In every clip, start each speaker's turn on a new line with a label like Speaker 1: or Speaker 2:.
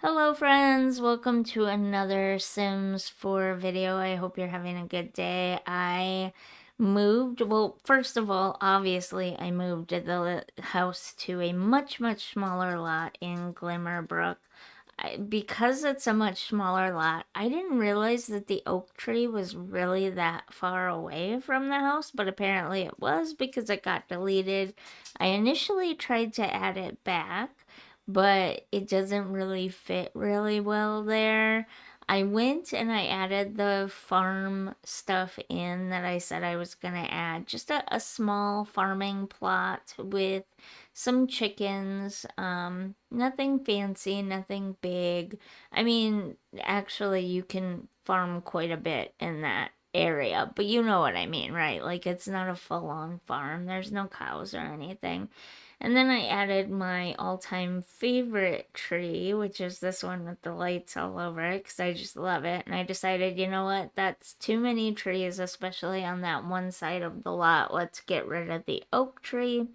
Speaker 1: Hello friends, welcome to another Sims 4 video. I hope you're having a good day. I moved, well, first of all, obviously I moved the house to a much smaller lot in Glimmerbrook. Because it's a much smaller lot, I didn't realize that the oak tree was really that far away from the house, but apparently it was because it got deleted. I initially tried to add it back, but it doesn't really fit really well there. I went and I added the farm stuff in that I said I was gonna add. Just a small farming plot with some chickens. Nothing fancy, nothing big. I mean, actually, you can farm quite a bit in that area, but you know what I mean, right? Like, it's not a full on farm, there's no cows or anything. And then I added my all-time favorite tree, which is this one with the lights all over it, because I just love it. And I decided, you know what, that's too many trees, especially on that one side of the lot. Let's get rid of the oak tree.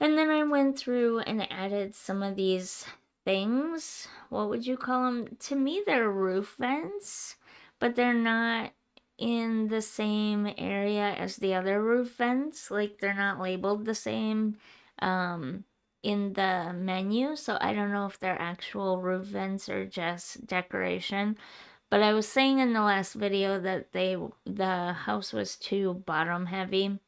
Speaker 1: And then I went through and added some of these things. What would you call them? To me, they're roof vents, but they're not in the same area as the other roof vents. Like, they're not labeled the same in the menu, so I don't know if they're actual roof vents or just decoration. But I was saying in the last video that the house was too bottom heavy.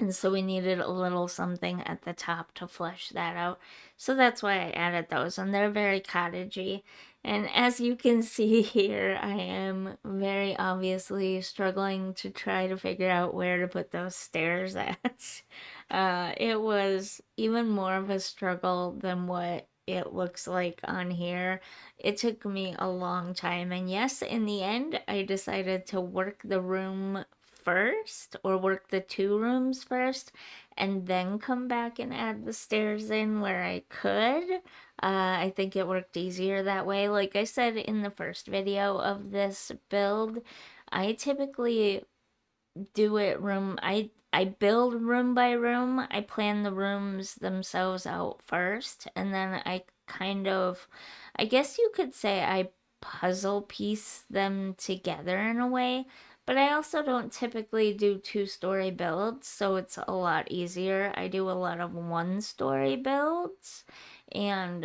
Speaker 1: And so we needed a little something at the top to flesh that out. So that's why I added those, and they're very cottagey. And as you can see here, I am very obviously struggling to try to figure out where to put those stairs at. It was even more of a struggle than what it looks like on here. It took me a long time, and yes, in the end, I decided to work the room first, or work the two rooms first, and then come back and add the stairs in where I could. I think it worked easier that way. Like I said in the first video of this build, I typically do it I build room by room. I plan the rooms themselves out first, and then I guess you could say I puzzle piece them together in a way. But I also don't typically do two-story builds, so it's a lot easier. I do a lot of one-story builds and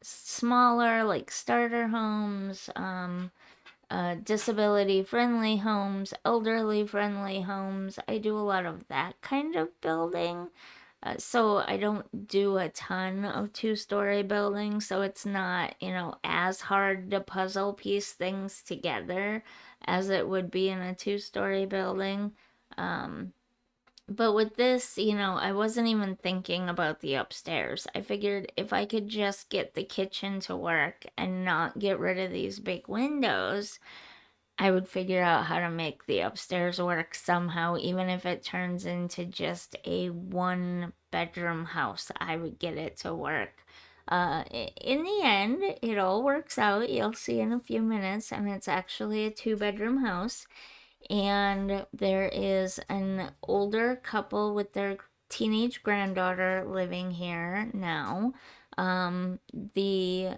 Speaker 1: smaller, like starter homes, disability friendly homes, elderly friendly homes. I do a lot of that kind of building. So I don't do a ton of two-story buildings, so it's not, as hard to puzzle piece things together as it would be in a two-story building. Um, but with this, I wasn't even thinking about the upstairs. I figured if I could just get the kitchen to work and not get rid of these big windows, I would figure out how to make the upstairs work somehow, even if it turns into just a one bedroom house. I would get it to work. In the end, it all works out. You'll see in a few minutes, and it's actually a two-bedroom house. And there is an older couple with their teenage granddaughter living here now. The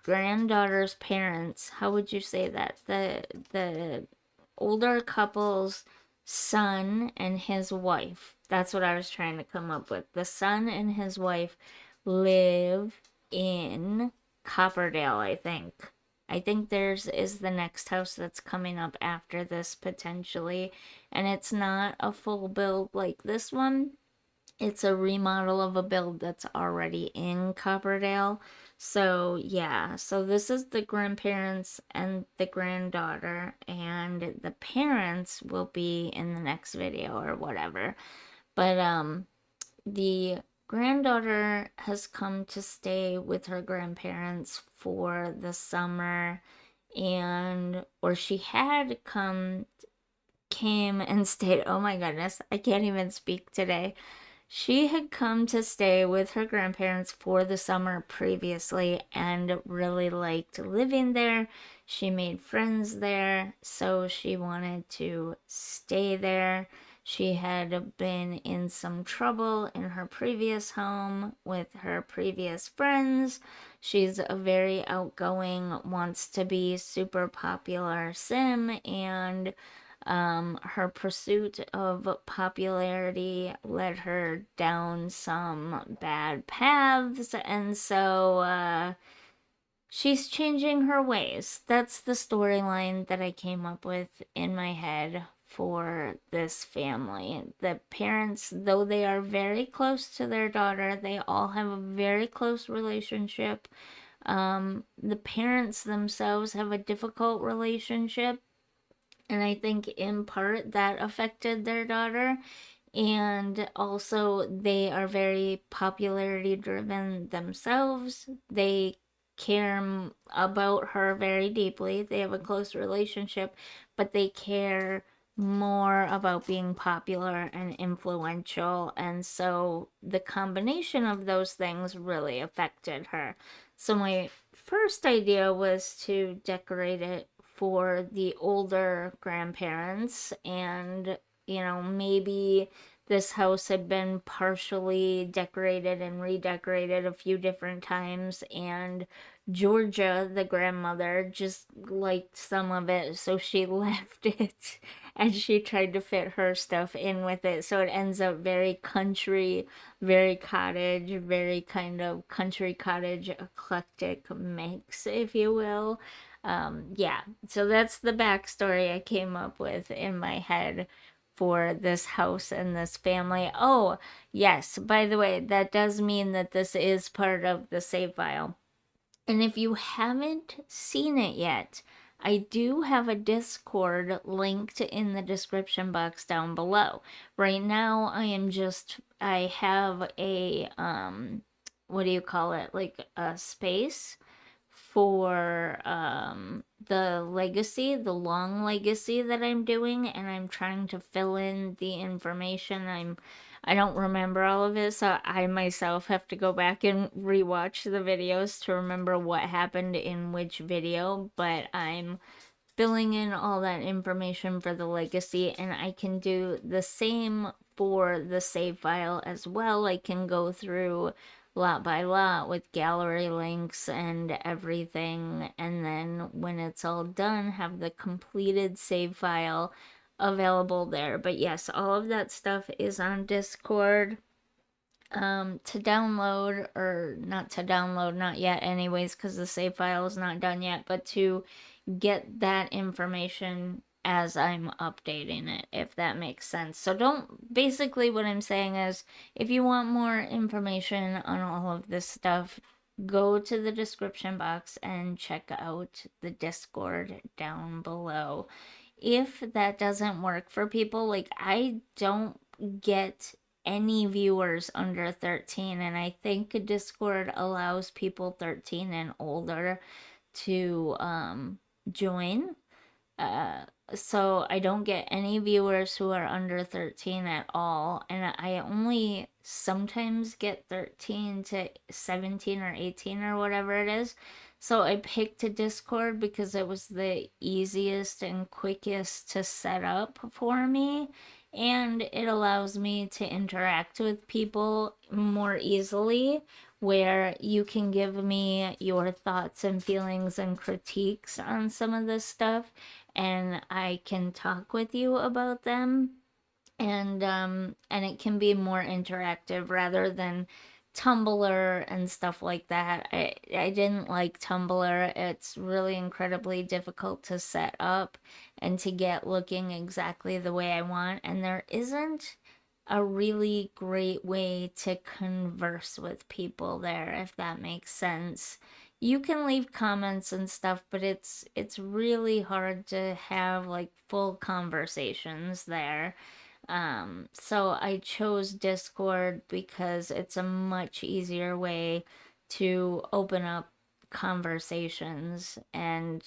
Speaker 1: granddaughter's parents, how would you say that? The older couple's son and his wife. That's what I was trying to come up with. The son and his wife live in Copperdale, I think. I think theirs is the next house that's coming up after this potentially, and it's not a full build like this one. It's a remodel of a build that's already in Copperdale. So, yeah, so this is the grandparents and the granddaughter, and the parents will be in the next video or whatever. But the granddaughter has come to stay with her grandparents for the summer, and or she had came and stayed. Oh my goodness, I can't even speak today. She had come to stay with her grandparents for the summer previously and really liked living there. She made friends there, so she wanted to stay there. She had been in some trouble in her previous home with her previous friends. She's a very outgoing, wants to be super popular sim, and her pursuit of popularity led her down some bad paths, and so she's changing her ways. That's the storyline that I came up with in my head for this family. The parents, though they are very close to their daughter, they all have a very close relationship. The parents themselves have a difficult relationship, and I think in part that affected their daughter. And also, they are very popularity driven themselves. They care about her very deeply. They have a close relationship, but they care more about being popular and influential. And so the combination of those things really affected her. So my first idea was to decorate it for the older grandparents, and maybe this house had been partially decorated and redecorated a few different times, and Georgia, the grandmother, just liked some of it, so she left it and she tried to fit her stuff in with it. So it ends up very country, very cottage, very kind of country cottage eclectic mix, if you will. Yeah, so that's the backstory I came up with in my head for this house and this family. Oh, yes, by the way, that does mean that this is part of the save file. And if you haven't seen it yet, I do have a Discord linked in the description box down below. Right now, I have a, what do you call it? Like a space for the legacy, the long legacy that I'm doing, and I'm trying to fill in the information. I don't remember all of it, so I myself have to go back and rewatch the videos to remember what happened in which video, but I'm filling in all that information for the legacy, and I can do the same for the save file as well. I can go through lot by lot with gallery links and everything, and then when it's all done, have the completed save file available there. But yes, all of that stuff is on Discord. To download, or not to download, not yet anyways, because the save file is not done yet, but to get that information as I'm updating it, if that makes sense. So don't, basically what I'm saying is, if you want more information on all of this stuff, go to the description box and check out the Discord down below. If that doesn't work for people, like I don't get any viewers under 13, and I think Discord allows people 13 and older to join. Uh, so I don't get any viewers who are under 13 at all, and I only sometimes get 13 to 17 or 18 or whatever it is. So I picked a Discord because it was the easiest and quickest to set up for me, and it allows me to interact with people more easily, where you can give me your thoughts and feelings and critiques on some of this stuff, and I can talk with you about them, and it can be more interactive rather than Tumblr and stuff like that. I didn't like Tumblr. It's really incredibly difficult to set up and to get looking exactly the way I want, and there isn't a really great way to converse with people there, if that makes sense. You can leave comments and stuff, but it's really hard to have like full conversations there. So I chose Discord because it's a much easier way to open up conversations, and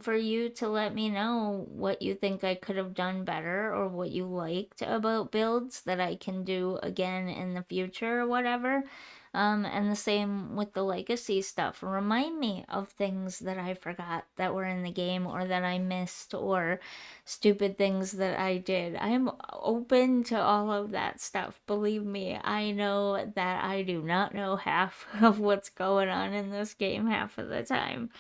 Speaker 1: for you to let me know what you think I could have done better, or what you liked about builds that I can do again in the future or whatever. And the same with the legacy stuff. Remind me of things that I forgot that were in the game or that I missed or stupid things that I did. I'm open to all of that stuff. Believe me, I know that I do not know half of what's going on in this game half of the time.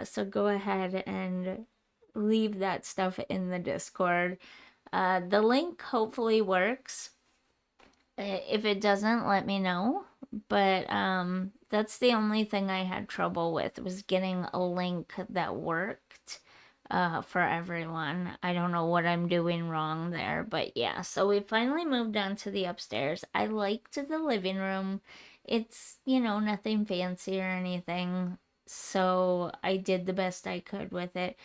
Speaker 1: So go ahead and leave that stuff in the Discord. The link hopefully works. If it doesn't, let me know. But that's the only thing I had trouble with was getting a link that worked for everyone. I don't know what I'm doing wrong there, but yeah. So we finally moved on to the upstairs. I liked the living room. It's, nothing fancy or anything. So I did the best I could with it.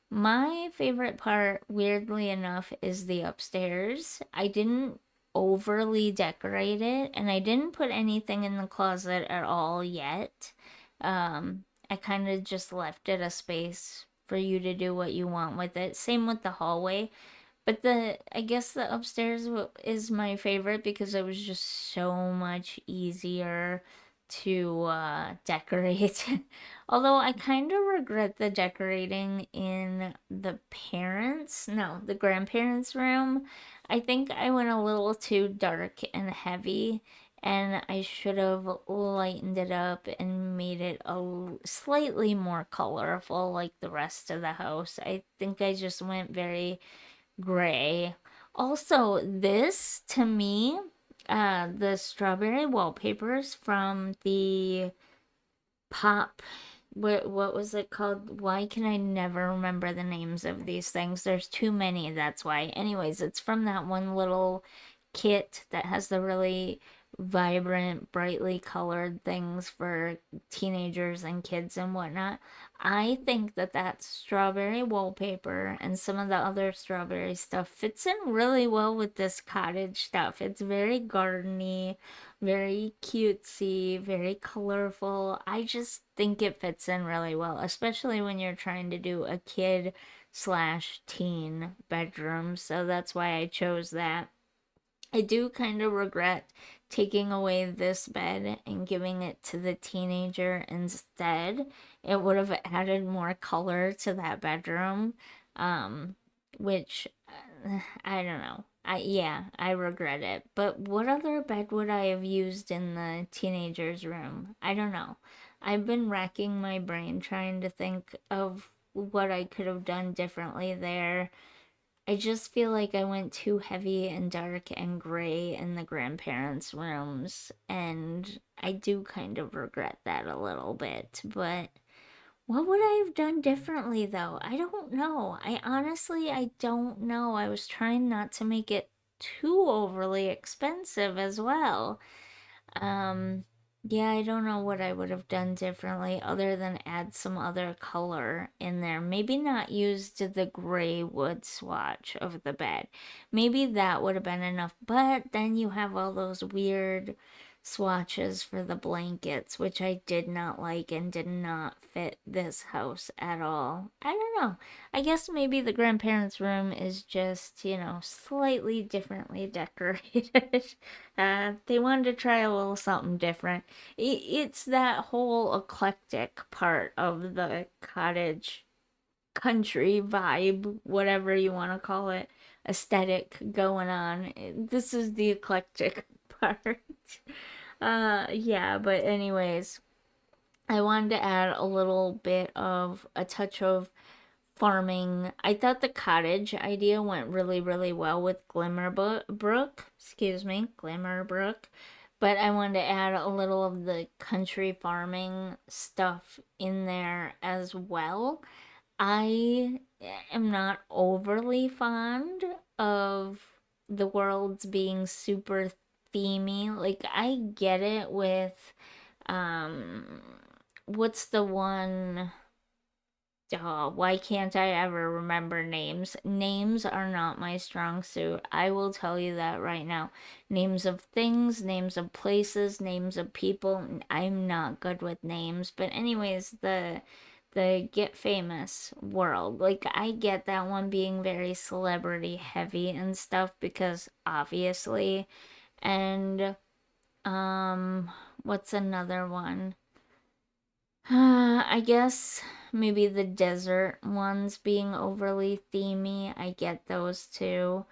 Speaker 1: My favorite part, weirdly enough, is the upstairs. I didn't overly decorate it, and I didn't put anything in the closet at all yet. I kind of just left it a space for you to do what you want with it. Same with the hallway. But I guess the upstairs is my favorite because it was just so much easier to decorate. Although I kind of regret the decorating in the grandparents' room. I think I went a little too dark and heavy, and I should have lightened it up and made it slightly more colorful like the rest of the house. I think I just went very gray. Also, this to me, the strawberry wallpapers from the pop. What was it called? Why can I never remember the names of these things? There's too many, that's why. Anyways, it's from that one little kit that has the really vibrant, brightly colored things for teenagers and kids and whatnot. I think that strawberry wallpaper and some of the other strawberry stuff fits in really well with this cottage stuff. It's very gardeny, very cutesy, very colorful. I just think it fits in really well, especially when you're trying to do a kid slash teen bedroom. So that's why I chose that. I do kind of regret taking away this bed and giving it to the teenager instead. It would have added more color to that bedroom, um, which I don't know. I regret it. But what other bed would I have used in the teenager's room? I don't know. I've been racking my brain trying to think of what I could have done differently there. I just feel like I went too heavy and dark and gray in the grandparents' rooms, and I do kind of regret that a little bit. But what would I have done differently though? I don't know. I don't know. I was trying not to make it too overly expensive as well. Um, yeah, I don't know what I would have done differently other than add some other color in there. Maybe not used the gray wood swatch of the bed. Maybe that would have been enough. But then you have all those weird swatches for the blankets, which I did not like and did not fit this house at all. I don't know. I guess maybe the grandparents' room is just, slightly differently decorated. They wanted to try a little something different. It's that whole eclectic part of the cottage country vibe, whatever you want to call it, aesthetic going on. This is the eclectic part. Yeah, but anyways, I wanted to add a little bit of a touch of farming. I thought the cottage idea went really, really well with Glimmerbrook. Excuse me, Glimmerbrook. But I wanted to add a little of the country farming stuff in there as well. I am not overly fond of the worlds being super themey. Like, I get it with, um, what's the one? Oh, why can't I ever remember names? Names are not my strong suit. I will tell you that right now. Names of things, names of places, names of people. I'm not good with names. But anyways, the Get Famous world. Like, I get that one being very celebrity heavy and stuff because obviously. And What's another one? I guess maybe the desert ones being overly themey. I get those too.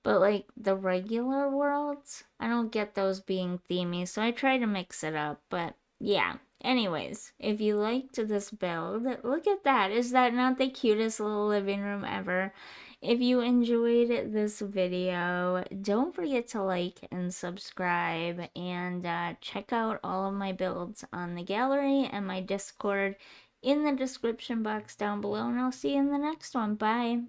Speaker 1: But like the regular worlds, I don't get those being themey, so I try to mix it up. But yeah. Anyways, if you liked this build, look at that. Is that not the cutest little living room ever? If you enjoyed this video, don't forget to like and subscribe and check out all of my builds on the gallery and my Discord in the description box down below. And I'll see you in the next one. Bye.